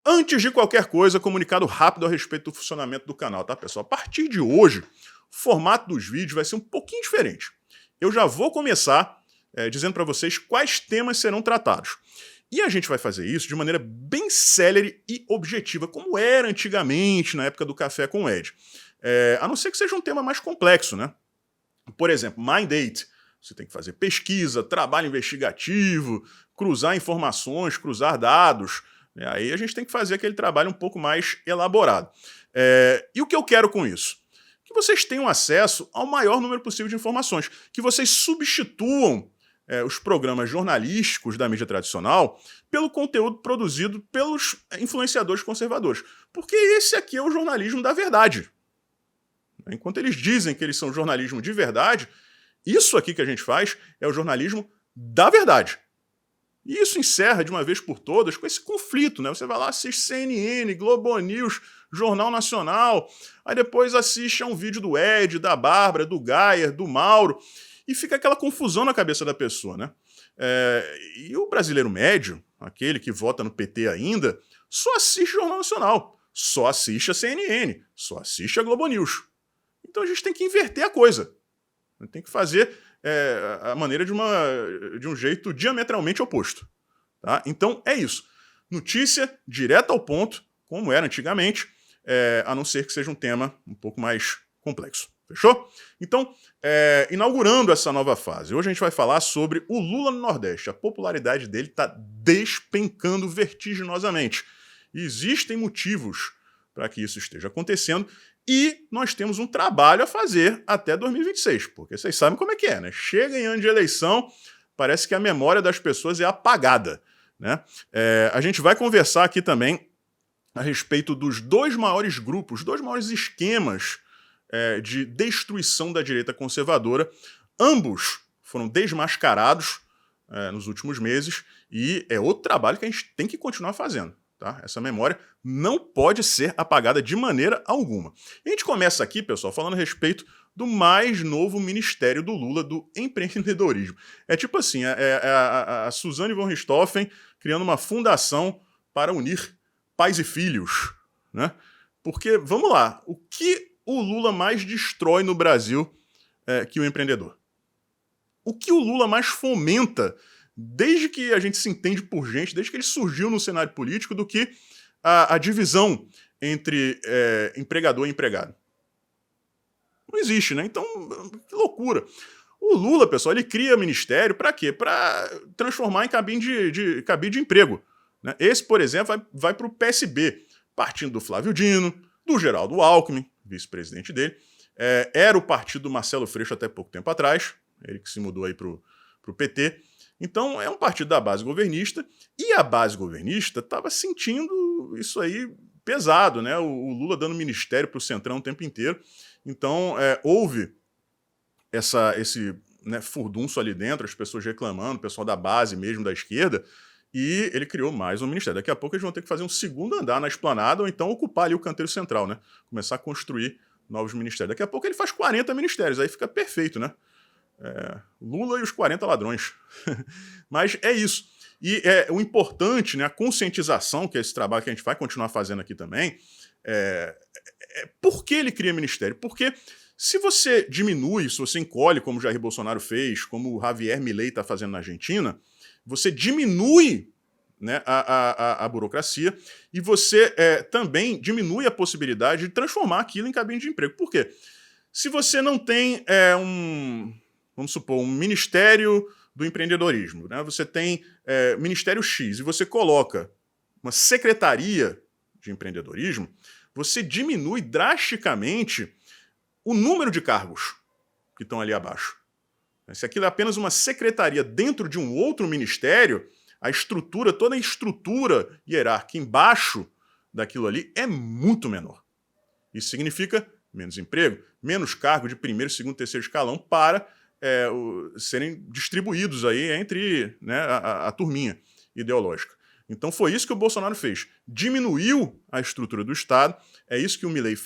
Antes de qualquer coisa, comunicado rápido a respeito do funcionamento do canal, tá, pessoal? A partir de hoje, o formato dos vídeos vai ser um pouquinho diferente. Eu já vou começar dizendo para vocês quais temas serão tratados. E a gente vai fazer isso de maneira bem célere e objetiva, como era antigamente, na época do Café com o Ed. A não ser que seja um tema mais complexo, né? Por exemplo, Mind 8. Você tem que fazer pesquisa, trabalho investigativo, cruzar informações, cruzar dados. Aí a gente tem que fazer aquele trabalho um pouco mais elaborado. E o que eu quero com isso? Que vocês tenham acesso ao maior número possível de informações, que vocês substituam os programas jornalísticos da mídia tradicional pelo conteúdo produzido pelos influenciadores conservadores. Porque esse aqui é o jornalismo da verdade. Enquanto eles dizem que eles são jornalismo de verdade, isso aqui que a gente faz é o jornalismo da verdade. E isso encerra de uma vez por todas com esse conflito, né? Você vai lá, assiste CNN, Globo News, Jornal Nacional, aí depois assiste a um vídeo do Ed, da Bárbara, do Gayer, do Mauro, e fica aquela confusão na cabeça da pessoa, né? E o brasileiro médio, aquele que vota no PT ainda, só assiste Jornal Nacional, só assiste a CNN, só assiste a Globo News. Então a gente tem que inverter a coisa. Tem que fazer a maneira de um jeito diametralmente oposto. Tá? Então é isso. Notícia direta ao ponto, como era antigamente, a não ser que seja um tema um pouco mais complexo. Fechou? Então, inaugurando essa nova fase, hoje a gente vai falar sobre o Lula no Nordeste. A popularidade dele está despencando vertiginosamente. E existem motivos para que isso esteja acontecendo. E nós temos um trabalho a fazer até 2026, porque vocês sabem como é que é, né? Chega em ano de eleição, parece que a memória das pessoas é apagada, né? A gente vai conversar aqui também a respeito dos dois maiores grupos, dois maiores esquemas de destruição da direita conservadora. Ambos foram desmascarados nos últimos meses e é outro trabalho que a gente tem que continuar fazendo. Tá? Essa memória não pode ser apagada de maneira alguma. E a gente começa aqui, pessoal, falando a respeito do mais novo ministério do Lula, do empreendedorismo. É tipo assim, a Suzane von Richthofen criando uma fundação para unir pais e filhos. Né? Porque, vamos lá, o que o Lula mais destrói no Brasil que o empreendedor? O que o Lula mais fomenta desde que a gente se entende por gente, desde que ele surgiu no cenário político, do que a divisão entre empregador e empregado? Não existe, né? Então, que loucura. O Lula, pessoal, ele cria ministério para quê? Para transformar em cabide de emprego. Né? Esse, por exemplo, vai para o PSB, partindo do Flávio Dino, do Geraldo Alckmin, vice-presidente dele. Era o partido do Marcelo Freixo até pouco tempo atrás, ele que se mudou aí para o PT. Então, é um partido da base governista, e a base governista estava sentindo isso aí pesado, né? O Lula dando ministério para o Centrão o tempo inteiro. Então, houve esse furdunço ali dentro, as pessoas reclamando, o pessoal da base mesmo, da esquerda, e ele criou mais um ministério. Daqui a pouco eles vão ter que fazer um segundo andar na esplanada, ou então ocupar ali o canteiro central, né? Começar a construir novos ministérios. Daqui a pouco ele faz 40 ministérios, aí fica perfeito, né? Lula e os 40 ladrões. Mas é isso. E o importante, né, a conscientização, que é esse trabalho que a gente vai continuar fazendo aqui também, por que ele cria ministério? Porque se você diminui, se você encolhe, como Jair Bolsonaro fez, como o Javier Milei está fazendo na Argentina, você diminui, né, a burocracia e você também diminui a possibilidade de transformar aquilo em cabine de emprego. Por quê? Se você não tem vamos supor, um ministério do empreendedorismo, né? Você tem Ministério X e você coloca uma secretaria de empreendedorismo, você diminui drasticamente o número de cargos que estão ali abaixo. Se aquilo é apenas uma secretaria dentro de um outro ministério, toda a estrutura hierárquica embaixo daquilo ali é muito menor. Isso significa menos emprego, menos cargo de primeiro, segundo, terceiro escalão para serem distribuídos aí entre, né, a turminha ideológica. Então foi isso que o Bolsonaro fez. Diminuiu a estrutura do Estado, é isso que o Milei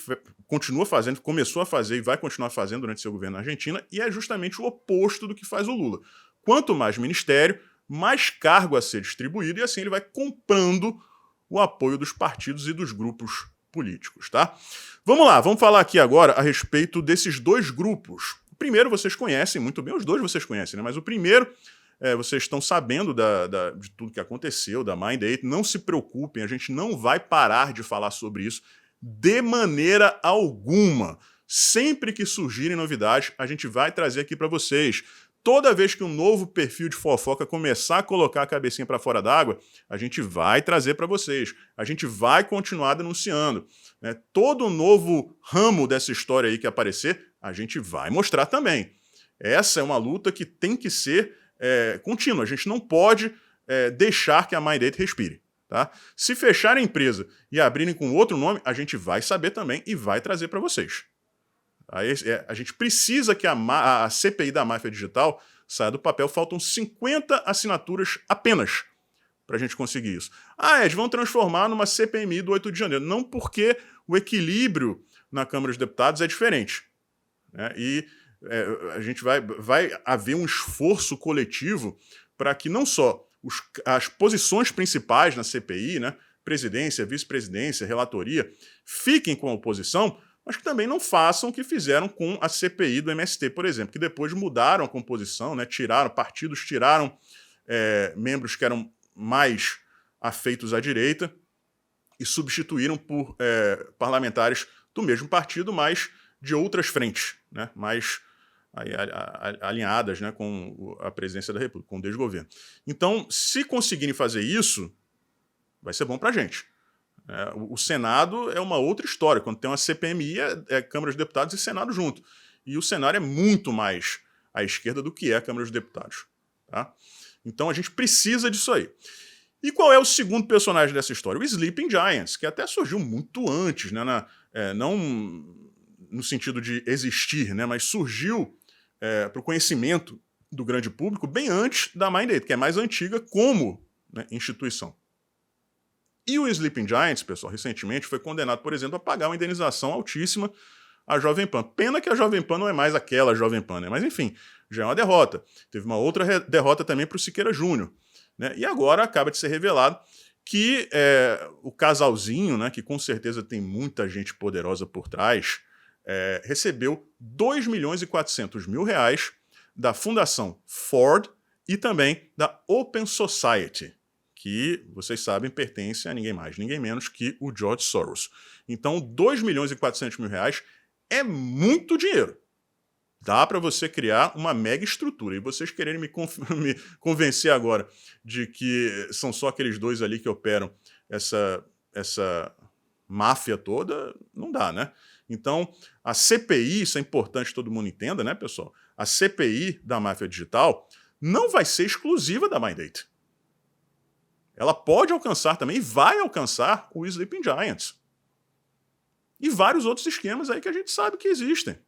continua fazendo, começou a fazer e vai continuar fazendo durante seu governo na Argentina, e é justamente o oposto do que faz o Lula. Quanto mais ministério, mais cargo a ser distribuído, e assim ele vai comprando o apoio dos partidos e dos grupos políticos, tá? Vamos lá, vamos falar aqui agora a respeito desses dois grupos. O primeiro vocês conhecem muito bem, os dois vocês conhecem, né? Mas o primeiro, vocês estão sabendo de tudo que aconteceu, da Mindate. Não se preocupem, a gente não vai parar de falar sobre isso de maneira alguma. Sempre que surgirem novidades, a gente vai trazer aqui para vocês. Toda vez que um novo perfil de fofoca começar a colocar a cabecinha para fora d'água, a gente vai trazer para vocês. A gente vai continuar denunciando, né? Todo novo ramo dessa história aí que aparecer, a gente vai mostrar também. Essa é uma luta que tem que ser contínua. A gente não pode deixar que a Mindate respire. Tá? Se fechar a empresa e abrirem com outro nome, a gente vai saber também e vai trazer para vocês. A gente precisa que a CPI da máfia digital saia do papel. Faltam 50 assinaturas apenas para a gente conseguir isso. Eles vão transformar numa CPMI do 8 de janeiro. Não, porque o equilíbrio na Câmara dos Deputados é diferente, né? E a gente vai haver um esforço coletivo para que não só as posições principais na CPI, né, presidência, vice-presidência, relatoria, fiquem com a oposição, mas que também não façam o que fizeram com a CPI do MST, por exemplo, que depois mudaram a composição, né, partidos tiraram membros que eram mais afeitos à direita e substituíram por parlamentares do mesmo partido, mas de outras frentes, né, mais alinhadas, né, com a presidência da República, com o desgoverno. Então, se conseguirem fazer isso, vai ser bom para a gente. O Senado é uma outra história. Quando tem uma CPMI, é Câmara dos Deputados e Senado junto. E o cenário é muito mais à esquerda do que é a Câmara dos Deputados. Tá? Então a gente precisa disso aí. E qual é o segundo personagem dessa história? O Sleeping Giants, que até surgiu muito antes, né, não no sentido de existir, né, mas surgiu para o conhecimento do grande público bem antes da Mindate, que é mais antiga como, né, instituição. E o Sleeping Giants, pessoal, recentemente foi condenado, por exemplo, a pagar uma indenização altíssima à Jovem Pan. Pena que a Jovem Pan não é mais aquela Jovem Pan, né? Mas enfim, já é uma derrota. Teve uma outra derrota também para o Siqueira Júnior, né? E agora acaba de ser revelado que o casalzinho, né, que com certeza tem muita gente poderosa por trás, recebeu 2.400.000 reais da Fundação Ford e também da Open Society, que, vocês sabem, pertence a ninguém mais, ninguém menos que o George Soros. Então, 2.400.000 reais é muito dinheiro. Dá para você criar uma mega estrutura. E vocês quererem me convencer agora de que são só aqueles dois ali que operam essa máfia toda, não dá, né? Então, a CPI, isso é importante que todo mundo entenda, né, pessoal? A CPI da máfia digital não vai ser exclusiva da Mindate. Ela pode alcançar também, e vai alcançar, o Sleeping Giants. E vários outros esquemas aí que a gente sabe que existem.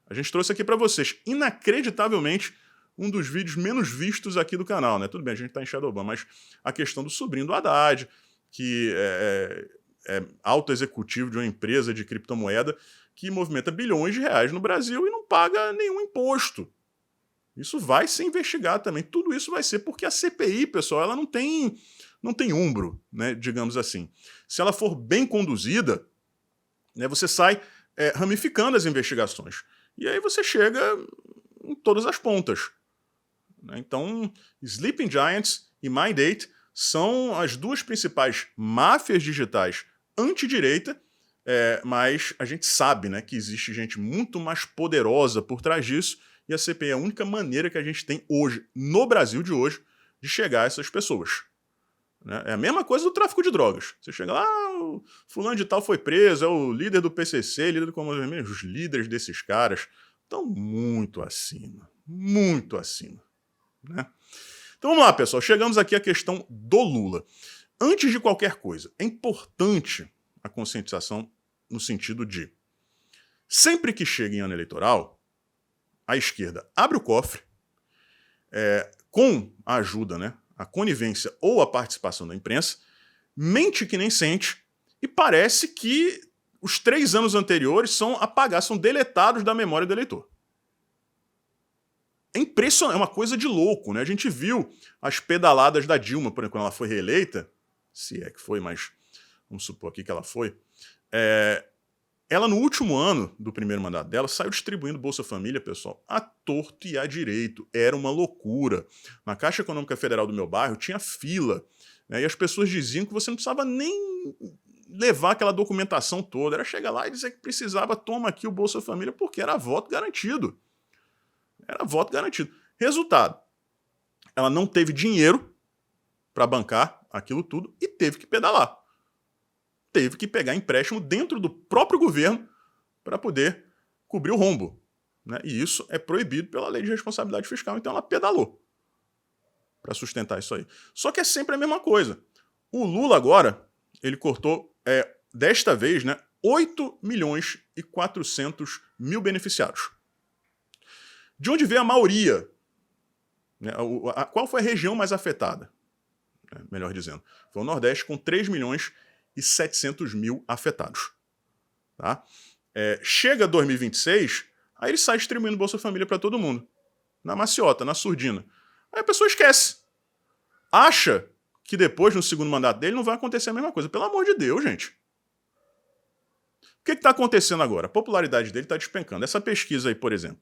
A gente trouxe aqui para vocês, inacreditavelmente, um dos vídeos menos vistos aqui do canal, né? Tudo bem, a gente está em Shadowban, mas a questão do sobrinho do Haddad, que é alto executivo de uma empresa de criptomoeda que movimenta bilhões de reais no Brasil e não paga nenhum imposto. Isso vai ser investigado também. Tudo isso vai ser porque a CPI, pessoal, ela não tem ombro, né, digamos assim. Se ela for bem conduzida, né, você sai ramificando as investigações. E aí você chega em todas as pontas. Né? Então, Sleeping Giants e Mindate são as duas principais máfias digitais anti-direita, mas a gente sabe, né, que existe gente muito mais poderosa por trás disso, e a CPI é a única maneira que a gente tem hoje, no Brasil de hoje, de chegar a essas pessoas. Né? É a mesma coisa do tráfico de drogas. Você chega lá, o fulano de tal foi preso, é o líder do PCC, líder do Comando Vermelho. Os líderes desses caras estão muito acima. Muito acima. Né? Então vamos lá, pessoal. Chegamos aqui à questão do Lula. Antes de qualquer coisa, é importante a conscientização no sentido de, sempre que chega em ano eleitoral, a esquerda abre o cofre, com a ajuda, né, a conivência ou a participação da imprensa, mente que nem sente, e parece que os 3 anos anteriores são apagados, são deletados da memória do eleitor. É impressionante, é uma coisa de louco, né? A gente viu as pedaladas da Dilma, por exemplo, quando ela foi reeleita, se é que foi, mas vamos supor aqui que ela foi, ela no último ano do primeiro mandato dela saiu distribuindo Bolsa Família, pessoal, à torto e à direito. Era uma loucura. Na Caixa Econômica Federal do meu bairro tinha fila, né, e as pessoas diziam que você não precisava nem levar aquela documentação toda. Era chegar lá e dizer que precisava, toma aqui o Bolsa Família, porque era voto garantido. Era voto garantido. Resultado, ela não teve dinheiro para bancar aquilo tudo e teve que pedalar. Teve que pegar empréstimo dentro do próprio governo para poder cobrir o rombo, né? E isso é proibido pela lei de responsabilidade fiscal, então ela pedalou para sustentar isso aí. Só que é sempre a mesma coisa. O Lula agora, ele cortou, desta vez, né, 8.400.000 beneficiários. De onde veio a maioria? Né, qual foi a região mais afetada? Melhor dizendo, foi o Nordeste, com 3.700.000 afetados. Tá? Chega 2026, aí ele sai distribuindo Bolsa Família para todo mundo. Na maciota, na surdina. Aí a pessoa esquece. Acha que depois, no segundo mandato dele, não vai acontecer a mesma coisa. Pelo amor de Deus, gente. O que está acontecendo agora? A popularidade dele está despencando. Essa pesquisa aí, por exemplo,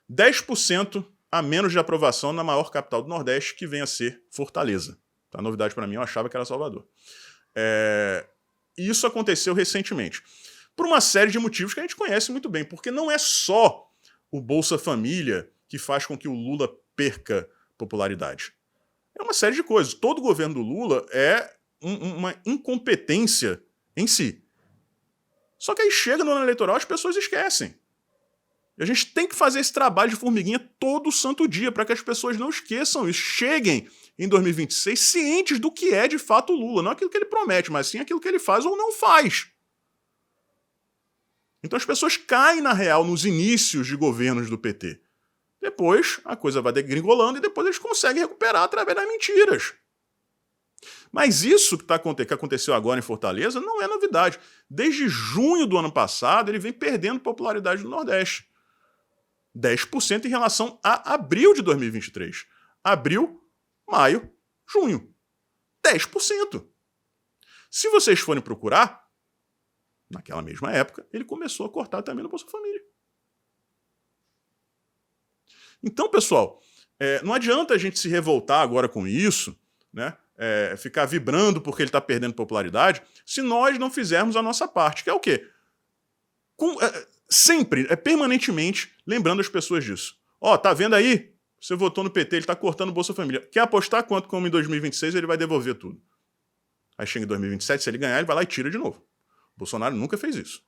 10% a menos de aprovação na maior capital do Nordeste, que vem a ser Fortaleza. Tá? Novidade para mim, eu achava que era Salvador. E isso aconteceu recentemente. Por uma série de motivos que a gente conhece muito bem, porque não é só o Bolsa Família que faz com que o Lula perca popularidade. É uma série de coisas. Todo o governo do Lula é uma incompetência em si. Só que aí chega no ano eleitoral, as pessoas esquecem. E a gente tem que fazer esse trabalho de formiguinha todo santo dia, para que as pessoas não esqueçam isso. Cheguem em 2026 cientes do que é de fato o Lula. Não aquilo que ele promete, mas sim aquilo que ele faz ou não faz. Então as pessoas caem na real nos inícios de governos do PT. Depois a coisa vai degringolando e depois eles conseguem recuperar através das mentiras. Mas isso que aconteceu agora em Fortaleza não é novidade. Desde junho do ano passado ele vem perdendo popularidade no Nordeste. 10% em relação a abril de 2023. Abril, maio, junho. 10%. Se vocês forem procurar, naquela mesma época, ele começou a cortar também no Bolsa Família. Então, pessoal, não adianta a gente se revoltar agora com isso, né? Ficar vibrando porque ele está perdendo popularidade, se nós não fizermos a nossa parte, que é o quê? Sempre, permanentemente, lembrando as pessoas disso. Tá vendo aí? Você votou no PT, ele está cortando o Bolsa Família. Quer apostar quanto, como em 2026, ele vai devolver tudo? Aí chega em 2027, se ele ganhar, ele vai lá e tira de novo. Bolsonaro nunca fez isso.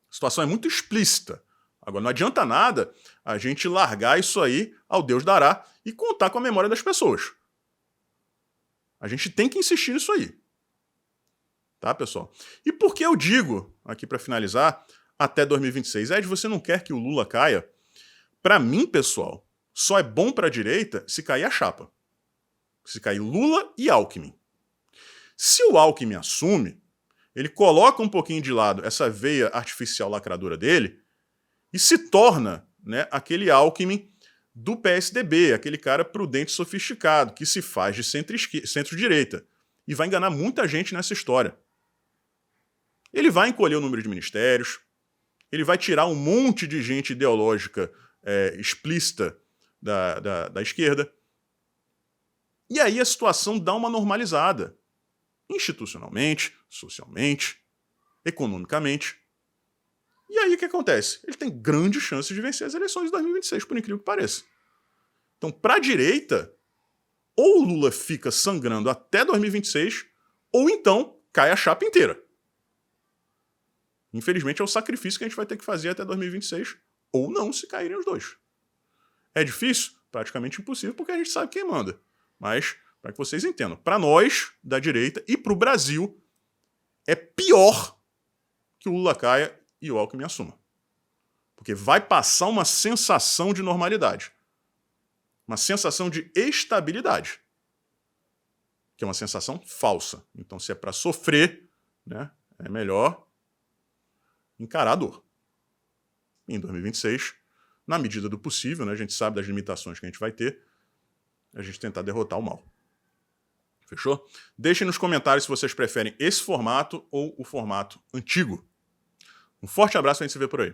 A situação é muito explícita. Agora, não adianta nada a gente largar isso aí ao Deus dará e contar com a memória das pessoas. A gente tem que insistir nisso aí. Tá, pessoal? E por que eu digo, aqui para finalizar, até 2026? Você não quer que o Lula caia? Para mim, pessoal, só é bom para a direita se cair a chapa. Se cair Lula e Alckmin. Se o Alckmin assume, ele coloca um pouquinho de lado essa veia artificial lacradora dele e se torna, né, aquele Alckmin do PSDB, aquele cara prudente e sofisticado, que se faz de centro-direita e vai enganar muita gente nessa história. Ele vai encolher o número de ministérios, ele vai tirar um monte de gente ideológica explícita da esquerda, e aí a situação dá uma normalizada, institucionalmente, socialmente, economicamente. E aí o que acontece? Ele tem grandes chances de vencer as eleições de 2026, por incrível que pareça. Então, para a direita, ou o Lula fica sangrando até 2026, ou então cai a chapa inteira. Infelizmente é o sacrifício que a gente vai ter que fazer até 2026, ou não, se caírem os dois. É difícil? Praticamente impossível, porque a gente sabe quem manda. Mas, para que vocês entendam, para nós, da direita, e para o Brasil, é pior que o Lula caia e o Alckmin assuma. Porque vai passar uma sensação de normalidade. Uma sensação de estabilidade. Que é uma sensação falsa. Então, se é para sofrer, né, é melhor encarar a dor. Em 2026, na medida do possível, né, a gente sabe das limitações que a gente vai ter, a gente tentar derrotar o mal. Fechou? Deixem nos comentários se vocês preferem esse formato ou o formato antigo. Um forte abraço e a gente se vê por aí.